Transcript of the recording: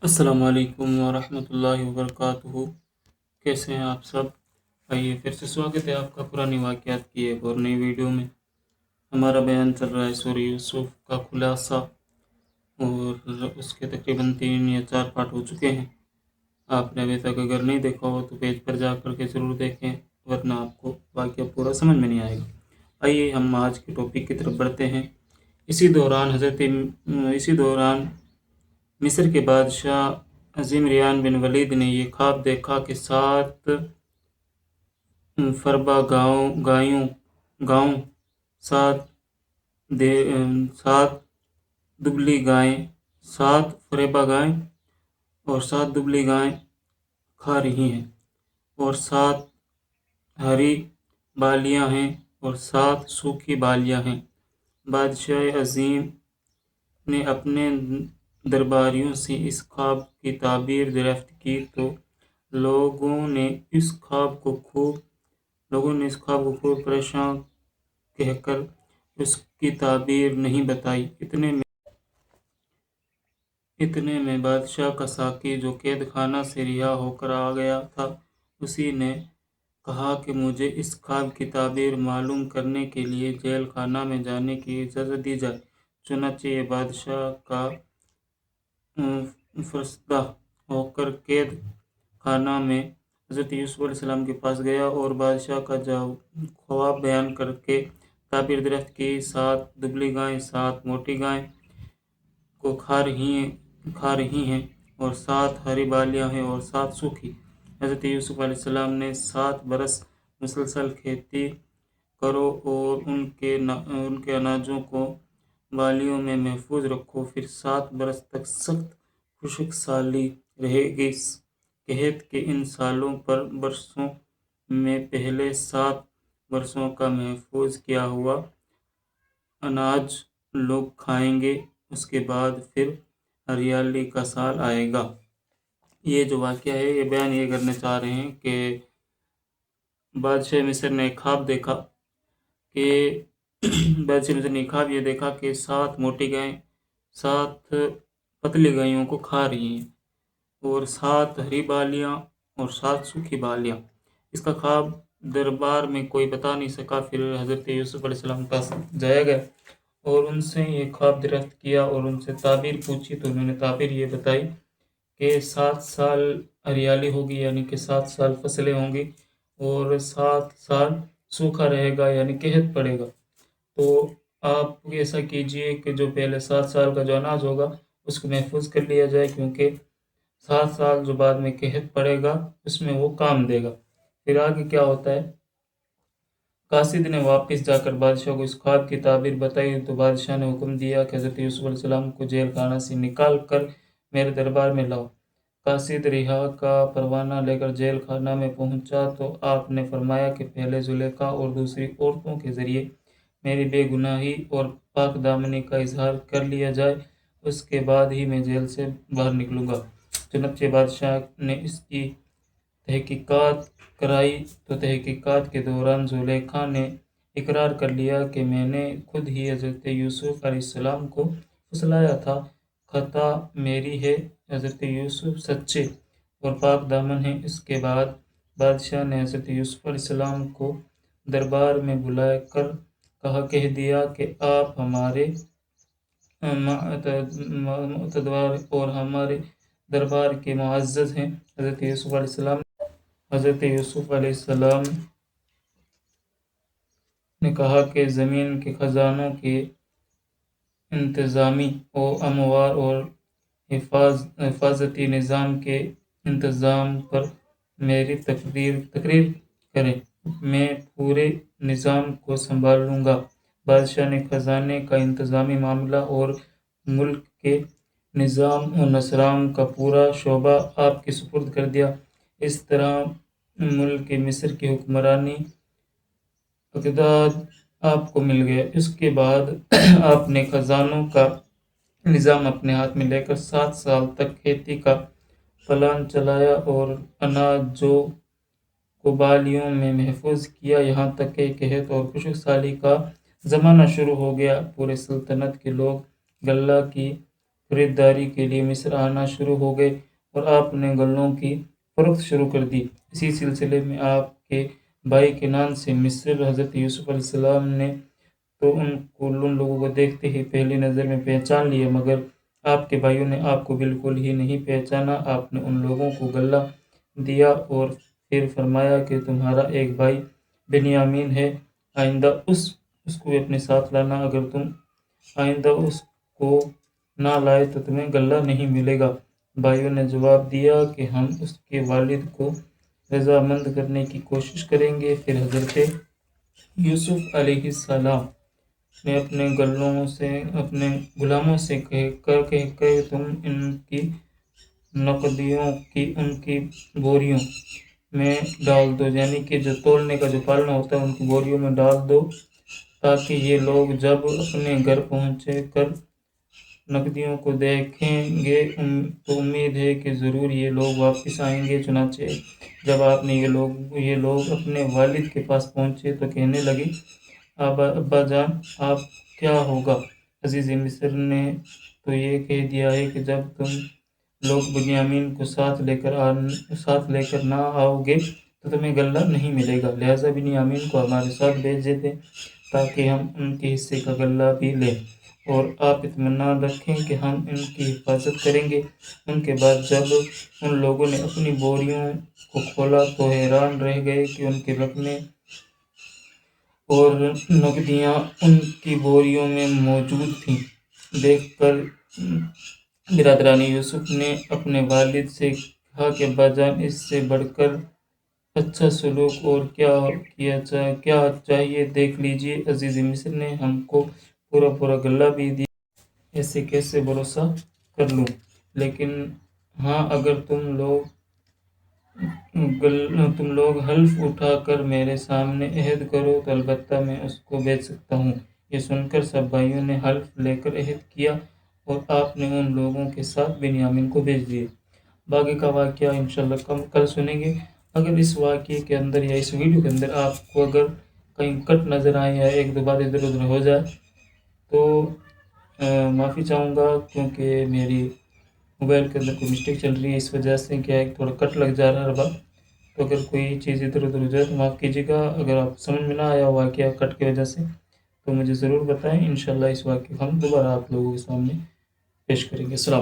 السلام علیکم ورحمۃ اللہ وبرکاتہ۔ کیسے ہیں آپ سب؟ آئیے پھر سے سواگت ہے آپ کا پرانی واقعات کی ایک اور نئی ویڈیو میں۔ ہمارا بیان چل رہا ہے سورہ یوسف کا خلاصہ، اور اس کے تقریباً 3 یا 4 پارٹ ہو چکے ہیں۔ آپ نے ابھی تک اگر نہیں دیکھا ہو تو پیج پر جا کر کے ضرور دیکھیں، ورنہ آپ کو واقعہ پورا سمجھ میں نہیں آئے گا۔ آئیے ہم آج کے ٹاپک کی طرف بڑھتے ہیں۔ اسی دوران مصر کے بادشاہ ذمریان بن ولید نے یہ خواب دیکھا کہ 7 فربا گاؤں، 7 دبلی گائیں، 7 فریبا گائیں اور 7 دبلی گائیں کھا رہی ہیں، اور 7 ہری بالیاں ہیں اور 7 سوکھی بالیاں ہیں۔ بادشاہ عظیم نے اپنے درباریوں سے اس خواب کی تعبیر دریافت کی تو لوگوں نے اس خواب کو خوب پریشان کہہ کر اس کی تعبیر نہیں بتائی۔ اتنے میں بادشاہ کا ساقی جو قید خانہ سے رہا ہو کر آ گیا تھا، اسی نے کہا کہ مجھے اس خواب کی تعبیر معلوم کرنے کے لیے جیل خانہ میں جانے کی اجازت دی جائے۔ چنانچہ یہ بادشاہ کا فرستہ ہو کر قید خانہ میں حضرت یوسف علیہ السلام کے پاس گیا اور بادشاہ کا خواب بیان کر کے تعبیر دریافت کی۔ 7 دبلی گائیں 7 موٹی گائیں کو کھا رہی ہیں اور 7 ہری بالیاں ہیں اور 7 سوکھی۔ حضرت یوسف علیہ السلام نے 7 برس مسلسل کھیتی کرو اور ان کے اناجوں کو بالیوں میں محفوظ رکھو، پھر 7 برس تک سخت خشک سالی رہے گی۔ کہت کہ ان سالوں پر برسوں میں پہلے 7 برسوں کا محفوظ کیا ہوا اناج لوگ کھائیں گے، اس کے بعد پھر ہریالی کا سال آئے گا۔ یہ جو واقعہ ہے یہ بیان یہ کرنا چاہ رہے ہیں کہ بادشاہ مصر نے خواب دیکھا کہ یہ دیکھا کہ 7 موٹی گائیں 7 پتلی گائیوں کو کھا رہی ہیں اور 7 ہری بالیاں اور 7 سوکھی بالیاں۔ اس کا خواب دربار میں کوئی بتا نہیں سکا۔ پھر حضرت یوسف علیہ السلام کے پاس جایا گیا اور ان سے یہ خواب دریافت کیا اور ان سے تعبیر پوچھی، تو انہوں نے تعبیر یہ بتائی کہ 7 سال ہریالی ہوگی، یعنی کہ 7 سال فصلیں ہوں گی، اور 7 سال سوکھا رہے گا، یعنی قحط پڑے گا۔ تو آپ ایسا کیجئے کہ جو پہلے 7 سال کا جو اناج ہوگا اس کو محفوظ کر لیا جائے، کیونکہ 7 سال جو بعد میں قحط پڑے گا اس میں وہ کام دے گا۔ پھر آگے کیا ہوتا ہے؟ قاصد نے واپس جا کر بادشاہ کو اس خواب کی تعبیر بتائی تو بادشاہ نے حکم دیا کہ حضرت یوسف علیہ السلام کو جیل خانہ سے نکال کر میرے دربار میں لاؤ۔ قاصد رہا کا پروانہ لے کر جیل خانہ میں پہنچا تو آپ نے فرمایا کہ پہلے زلیخا اور دوسری عورتوں کے ذریعے میری بے گناہی اور پاک دامنی کا اظہار کر لیا جائے، اس کے بعد ہی میں جیل سے باہر نکلوں گا۔ چنانچہ بادشاہ نے اس کی تحقیقات کرائی تو تحقیقات کے دوران زلیخا نے اقرار کر لیا کہ میں نے خود ہی حضرت یوسف علیہ السلام کو پھسلایا تھا، خطا میری ہے، حضرت یوسف سچے اور پاک دامن ہیں۔ اس کے بعد بادشاہ نے حضرت یوسف علیہ السلام کو دربار میں بلا کر کہہ دیا کہ آپ ہمارے معتبر اور ہمارے دربار کے معزز ہیں۔ حضرت یوسف علیہ السلام نے کہا کہ زمین کے خزانوں کے انتظامی اموار اور حفاظتی نظام کے انتظام پر میری تقریر کریں، میں پورے نظام کو سنبھال لوں گا۔ بادشاہ نے خزانے کا انتظامی معاملہ اور ملک کے نظام و نسق کا پورا شعبہ آپ کے سپرد کر دیا۔ اس طرح ملک مصر کی حکمرانی اقتدار آپ کو مل گیا۔ اس کے بعد آپ نے خزانوں کا نظام اپنے ہاتھ میں لے کر 7 سال تک کھیتی کا پلان چلایا اور اناجوں کو بالیوں میں محفوظ کیا، یہاں تک کہ قحط اور خشک سالی کا زمانہ شروع ہو گیا۔ پورے سلطنت کے لوگ غلہ کی خریداری کے لیے مصر آنا شروع ہو گئے اور آپ نے گلوں کی فروخت شروع کر دی۔ اسی سلسلے میں آپ کے بھائی کنان سے مصر حضرت یوسف علیہ السلام نے تو ان لوگوں کو دیکھتے ہی پہلی نظر میں پہچان لیا، مگر آپ کے بھائیوں نے آپ کو بالکل ہی نہیں پہچانا۔ آپ نے ان لوگوں کو غلہ دیا اور پھر فرمایا کہ تمہارا ایک بھائی بنیامین ہے، آئندہ اس کو اپنے ساتھ لانا، اگر تم آئندہ اس کو نہ لائے تو تمہیں غلہ نہیں ملے گا۔ بھائیوں نے جواب دیا کہ ہم اس کے والد کو رضامند کرنے کی کوشش کریں گے۔ پھر حضرت یوسف علیہ السلام نے اپنے غلاموں سے کہ تم ان کی نقدیوں کی ان کی بوریوں میں ڈال دو، یعنی کہ جو تولنے کا جو پالنا ہوتا ہے ان کی بوریوں میں ڈال دو، تاکہ یہ لوگ جب اپنے گھر پہنچے کر نقدیوں کو دیکھیں گے تو امید ہے کہ ضرور یہ لوگ واپس آئیں گے۔ چنانچہ جب آپ نے یہ لوگ اپنے والد کے پاس پہنچے تو کہنے لگے، ابا جان، آپ کیا ہوگا؟ عزیز مصر نے تو یہ کہہ دیا ہے کہ جب تم لوگ بنیامین کو ساتھ لے کر نہ آؤ گے تو تمہیں غلہ نہیں ملے گا، لہٰذا بنیامین کو ہمارے ساتھ بھیج دیتے تاکہ ہم ان کے حصے کا غلہ بھی لیں، اور آپ اطمینان رکھیں کہ ہم ان کی حفاظت کریں گے۔ ان کے بعد جب ان لوگوں نے اپنی بوریوں کو کھولا تو حیران رہ گئے کہ ان کی رقمیں اور نقدیاں ان کی بوریوں میں موجود تھیں۔ دیکھ کر برادران یوسف نے اپنے والد سے کہا کہ ابا جان، اس سے بڑھ کر اچھا سلوک اور کیا چاہیے، دیکھ لیجیے، عزیز مصر نے ہم کو پورا غلہ بھی دیا، ایسے کیسے بھروسہ کر لوں؟ لیکن ہاں، اگر تم لوگ حلف اٹھا کر میرے سامنے عہد کرو تو البتہ میں اس کو بیچ سکتا ہوں۔ یہ سن کر سب بھائیوں نے حلف لے کر عہد کیا اور آپ نے ان لوگوں کے ساتھ بنیامین کو بیچ دیا۔ باقی کا واقعہ انشاءاللہ کل سنیں گے۔ اگر اس واقعے کے اندر یا اس ویڈیو کے اندر آپ کو اگر کہیں کٹ نظر آئے یا ایک دو بات ادھر ادھر ہو جائے تو معافی چاہوں گا، کیونکہ میری موبائل کے اندر کوئی مسٹیک چل رہی ہے، اس وجہ سے کیا ہے تھوڑا کٹ لگ جا رہا ہے ہر بار۔ تو اگر کوئی چیز ادھر ادھر ہو جائے تو معاف کیجیے گا۔ اگر آپ سمجھ میں نہ آیا واقعہ کٹ کی وجہ سے تو مجھے ضرور بتائیں، انشاءاللہ اس واقعے کو ہم دوبارہ آپ لوگوں کے سامنے پیش کریں گے۔ السلام